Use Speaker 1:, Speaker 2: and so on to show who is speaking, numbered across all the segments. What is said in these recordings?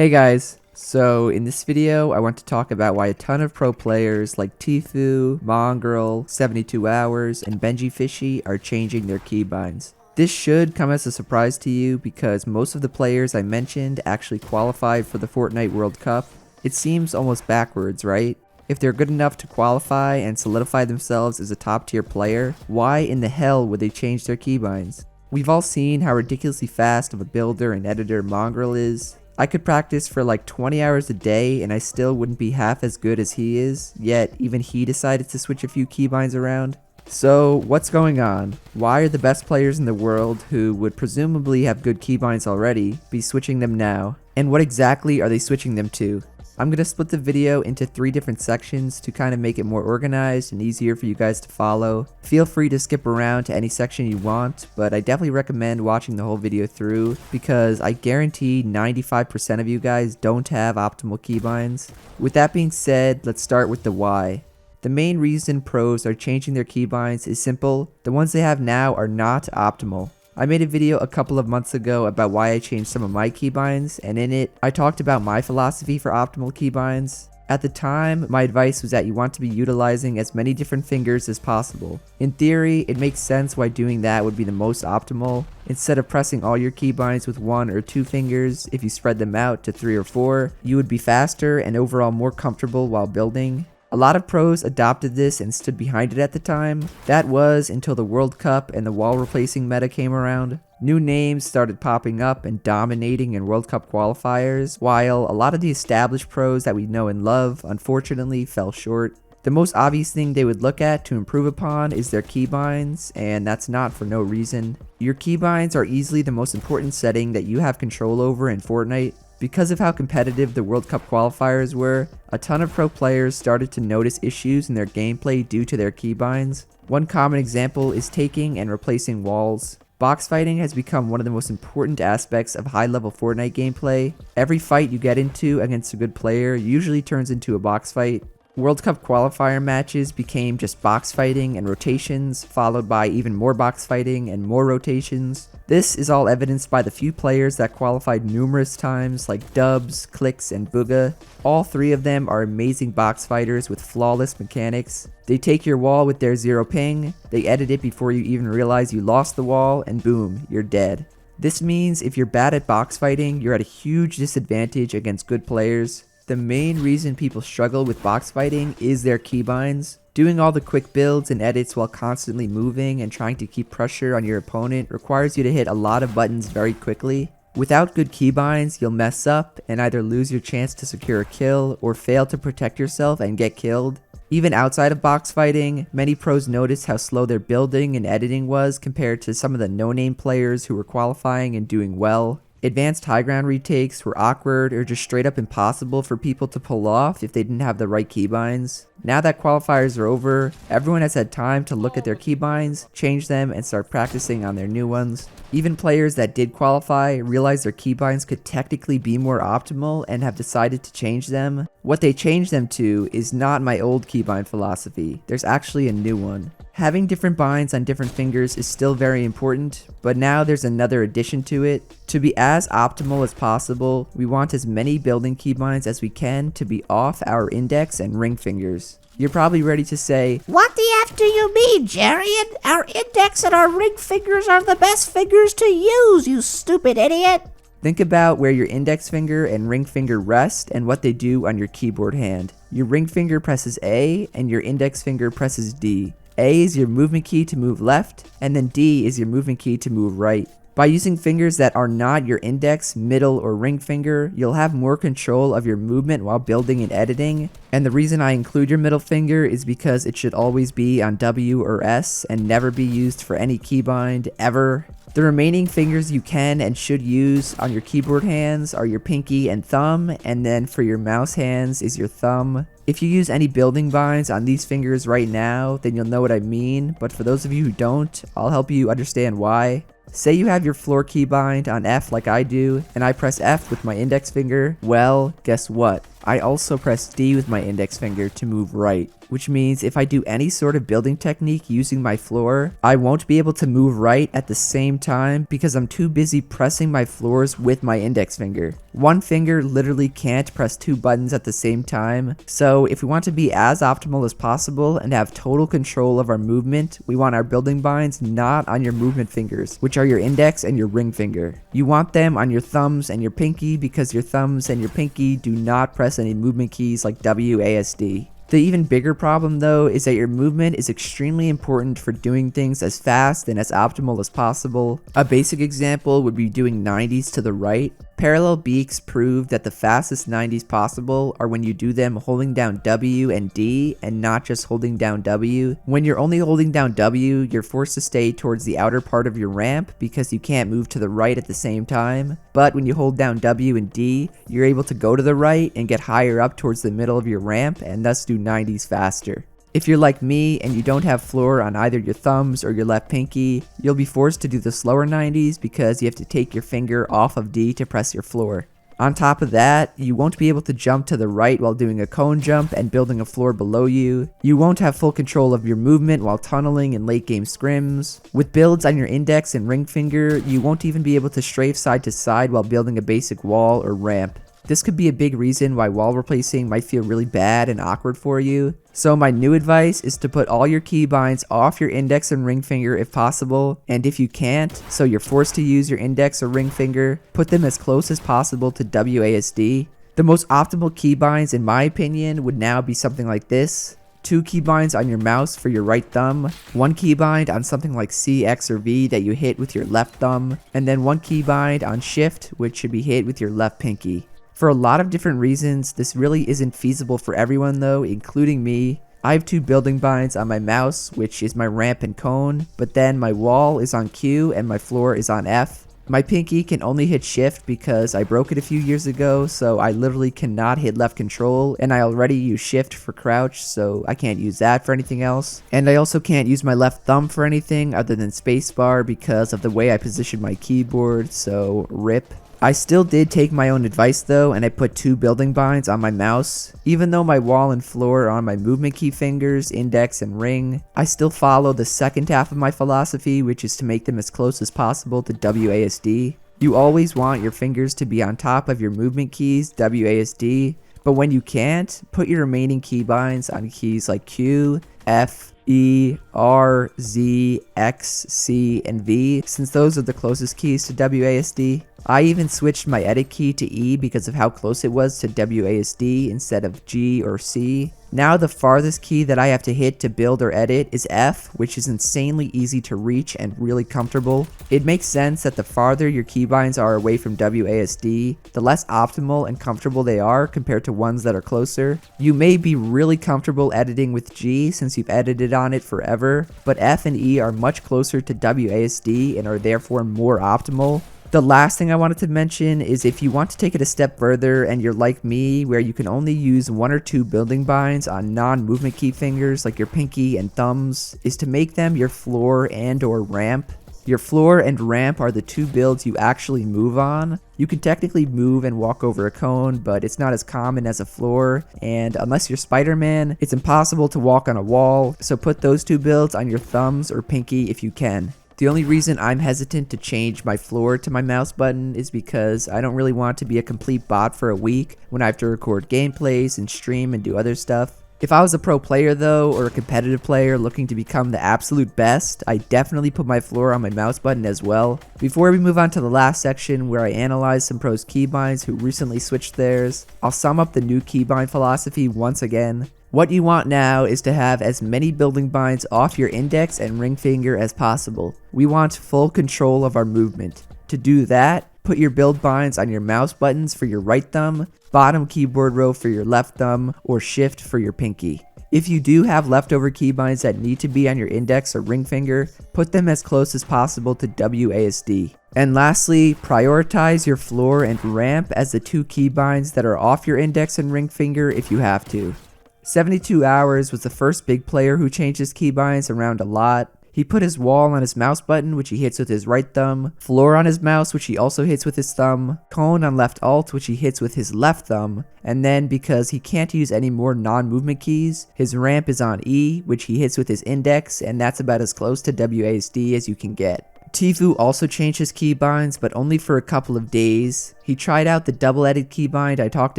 Speaker 1: Hey guys, so in this video I want to talk about why a ton of pro players like Tfue, Mongraal, 72 Hours, and Benjyfishy are changing their keybinds. This should come as a surprise to you because most of the players I mentioned actually qualified for the Fortnite World Cup. It seems almost backwards, right? If they're good enough to qualify and solidify themselves as a top tier player, why in the hell would they change their keybinds? We've all seen how ridiculously fast of a builder and editor Mongraal is. I could practice for like 20 hours a day and I still wouldn't be half as good as he is, yet even he decided to switch a few keybinds around. So what's going on? Why are the best players in the world, who would presumably have good keybinds already, be switching them now? And what exactly are they switching them to? I'm going to split the video into 3 different sections to kind of make it more organized and easier for you guys to follow. Feel free to skip around to any section you want, but I definitely recommend watching the whole video through because I guarantee 95% of you guys don't have optimal keybinds. With that being said, let's start with the why. The main reason pros are changing their keybinds is simple: the ones they have now are not optimal. I made a video a couple of months ago about why I changed some of my keybinds, and in it, I talked about my philosophy for optimal keybinds. At the time, my advice was that you want to be utilizing as many different fingers as possible. In theory, it makes sense why doing that would be the most optimal. Instead of pressing all your keybinds with 1 or 2 fingers, if you spread them out to 3 or 4, you would be faster and overall more comfortable while building. A lot of pros adopted this and stood behind it at the time. That was until the World Cup and the wall replacing meta came around. New names started popping up and dominating in World Cup qualifiers, while a lot of the established pros that we know and love unfortunately fell short. The most obvious thing they would look at to improve upon is their keybinds, and that's not for no reason. Your keybinds are easily the most important setting that you have control over in Fortnite. Because of how competitive the World Cup qualifiers were, a ton of pro players started to notice issues in their gameplay due to their keybinds. One common example is taking and replacing walls. Box fighting has become one of the most important aspects of high-level Fortnite gameplay. Every fight you get into against a good player usually turns into a box fight. World Cup qualifier matches became just box fighting and rotations, followed by even more box fighting and more rotations. This is all evidenced by the few players that qualified numerous times, like Dubs, Clicks, and Booga. All 3 of them are amazing box fighters with flawless mechanics. They take your wall with their 0 ping, they edit it before you even realize you lost the wall, and boom, you're dead. This means if you're bad at box fighting, you're at a huge disadvantage against good players. The main reason people struggle with box fighting is their keybinds. Doing all the quick builds and edits while constantly moving and trying to keep pressure on your opponent requires you to hit a lot of buttons very quickly. Without good keybinds, you'll mess up and either lose your chance to secure a kill or fail to protect yourself and get killed. Even outside of box fighting, many pros noticed how slow their building and editing was compared to some of the no-name players who were qualifying and doing well. Advanced high ground retakes were awkward or just straight up impossible for people to pull off if they didn't have the right keybinds. Now that qualifiers are over, everyone has had time to look at their keybinds, change them, and start practicing on their new ones. Even players that did qualify realized their keybinds could technically be more optimal and have decided to change them. What they changed them to is not my old keybind philosophy. There's actually a new one. Having different binds on different fingers is still very important, but now there's another addition to it. To be as optimal as possible, we want as many building keybinds as we can to be off our index and ring fingers. You're probably ready to say,
Speaker 2: "What the F do you mean, Jarian? Our index and our ring fingers are the best fingers to use, you stupid idiot."
Speaker 1: Think about where your index finger and ring finger rest and what they do on your keyboard hand. Your ring finger presses A and your index finger presses D. A is your movement key to move left, and then D is your movement key to move right. By using fingers that are not your index, middle, or ring finger, you'll have more control of your movement while building and editing. And the reason I include your middle finger is because it should always be on W or S and never be used for any keybind, ever. The remaining fingers you can and should use on your keyboard hands are your pinky and thumb, and then for your mouse hands is your thumb. If you use any building binds on these fingers right now, then you'll know what I mean, but for those of you who don't, I'll help you understand why. Say you have your floor keybind on F like I do, and I press F with my index finger. Well, guess what? I also press D with my index finger to move right. which means if I do any sort of building technique using my floor, I won't be able to move right at the same time because I'm too busy pressing my floors with my index finger. One finger literally can't press two buttons at the same time, so if we want to be as optimal as possible and have total control of our movement, we want our building binds not on your movement fingers, which are your index and your ring finger. You want them on your thumbs and your pinky because your thumbs and your pinky do not press any movement keys like WASD. The even bigger problem though is that your movement is extremely important for doing things as fast and as optimal as possible. A basic example would be doing 90s to the right. Parallel beaks prove that the fastest 90s possible are when you do them holding down W and D and not just holding down W. When you're only holding down W, you're forced to stay towards the outer part of your ramp because you can't move to the right at the same time. But when you hold down W and D, you're able to go to the right and get higher up towards the middle of your ramp and thus do 90s faster. If you're like me and you don't have floor on either your thumbs or your left pinky, you'll be forced to do the slower 90s because you have to take your finger off of D to press your floor. On top of that, you won't be able to jump to the right while doing a cone jump and building a floor below you. You won't have full control of your movement while tunneling in late game scrims. With builds on your index and ring finger, you won't even be able to strafe side to side while building a basic wall or ramp. This could be a big reason why wall replacing might feel really bad and awkward for you. So my new advice is to put all your keybinds off your index and ring finger if possible, and if you can't, so you're forced to use your index or ring finger, put them as close as possible to WASD. The most optimal keybinds in my opinion would now be something like this. 2 keybinds on your mouse for your right thumb, 1 keybind on something like C, X, or V that you hit with your left thumb, and then 1 keybind on shift, which should be hit with your left pinky. For a lot of different reasons, this really isn't feasible for everyone though, including me. I have 2 building binds on my mouse, which is my ramp and cone, but then my wall is on Q and my floor is on F. My pinky can only hit shift because I broke it a few years ago, so I literally cannot hit left control, and I already use shift for crouch, so I can't use that for anything else. And I also can't use my left thumb for anything other than spacebar because of the way I position my keyboard, so RIP. I still did take my own advice though, and I put 2 building binds on my mouse. Even though my wall and floor are on my movement key fingers, index, and ring, I still follow the second half of my philosophy, which is to make them as close as possible to WASD. You always want your fingers to be on top of your movement keys, WASD, but when you can't, put your remaining keybinds on keys like Q, F, E, R, Z, X, C, and V, since those are the closest keys to WASD. I even switched my edit key to E because of how close it was to WASD instead of G or C. Now the farthest key that I have to hit to build or edit is F, which is insanely easy to reach and really comfortable. It makes sense that the farther your keybinds are away from WASD, the less optimal and comfortable they are compared to ones that are closer. You may be really comfortable editing with G since you've edited on it forever, but F and E are much closer to WASD and are therefore more optimal. The last thing I wanted to mention is if you want to take it a step further and you're like me where you can only use 1 or 2 building binds on non-movement key fingers like your pinky and thumbs, is to make them your floor and or ramp. Your floor and ramp are the 2 builds you actually move on. You can technically move and walk over a cone, but it's not as common as a floor, and unless you're Spider-Man, it's impossible to walk on a wall, so put those 2 builds on your thumbs or pinky if you can. The only reason I'm hesitant to change my floor to my mouse button is because I don't really want to be a complete bot for a week when I have to record gameplays and stream and do other stuff. If I was a pro player though, or a competitive player looking to become the absolute best, I definitely put my floor on my mouse button as well. Before we move on to the last section where I analyze some pros keybinds who recently switched theirs, I'll sum up the new Keybind philosophy once again. What you want now is to have as many building binds off your index and ring finger as possible. We want full control of our movement. To do that, put your build binds on your mouse buttons for your right thumb, bottom keyboard row for your left thumb, or shift for your pinky. If you do have leftover keybinds that need to be on your index or ring finger, put them as close as possible to WASD. And lastly, prioritize your floor and ramp as the 2 keybinds that are off your index and ring finger if you have to. 72 Hours was the first big player who changed his keybinds around a lot. He put his wall on his mouse button, which he hits with his right thumb, floor on his mouse, which he also hits with his thumb, cone on left alt, which he hits with his left thumb, and then because he can't use any more non-movement keys, his ramp is on E, which he hits with his index, and that's about as close to WASD as you can get. Tfue also changed his keybinds, but only for a couple of days. He tried out the double-edit keybind I talked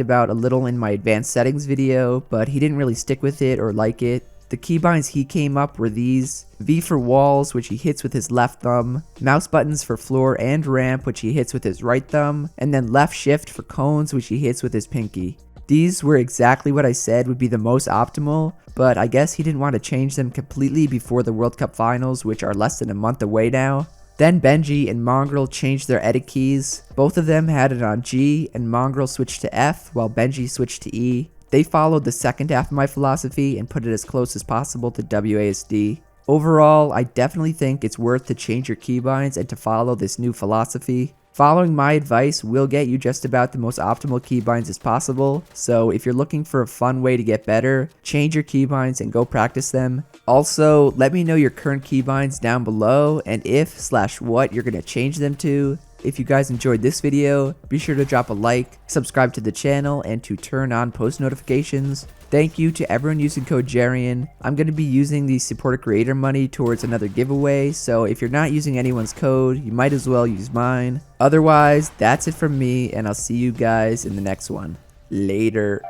Speaker 1: about a little in my advanced settings video, but he didn't really stick with it or like it. The keybinds he came up were these: V for walls, which he hits with his left thumb, mouse buttons for floor and ramp, which he hits with his right thumb, and then left shift for cones, which he hits with his pinky. These were exactly what I said would be the most optimal, but I guess he didn't want to change them completely before the World Cup finals, which are less than a month away now. Then Benji and Mongraal changed their edit keys. Both of them had it on G, and Mongraal switched to F while Benji switched to E. They followed the second half of my philosophy and put it as close as possible to WASD. Overall, I definitely think it's worth to change your keybinds and to follow this new philosophy. Following my advice will get you just about the most optimal keybinds as possible, so if you're looking for a fun way to get better, change your keybinds and go practice them. Also, let me know your current keybinds down below and if/what you're going to change them to. If you guys enjoyed this video, be sure to drop a like, subscribe to the channel, and to turn on post notifications. Thank you to everyone using code Jarian. I'm going to be using the supporter creator money towards another giveaway, so if you're not using anyone's code, you might as well use mine. Otherwise, that's it from me, and I'll see you guys in the next one. Later.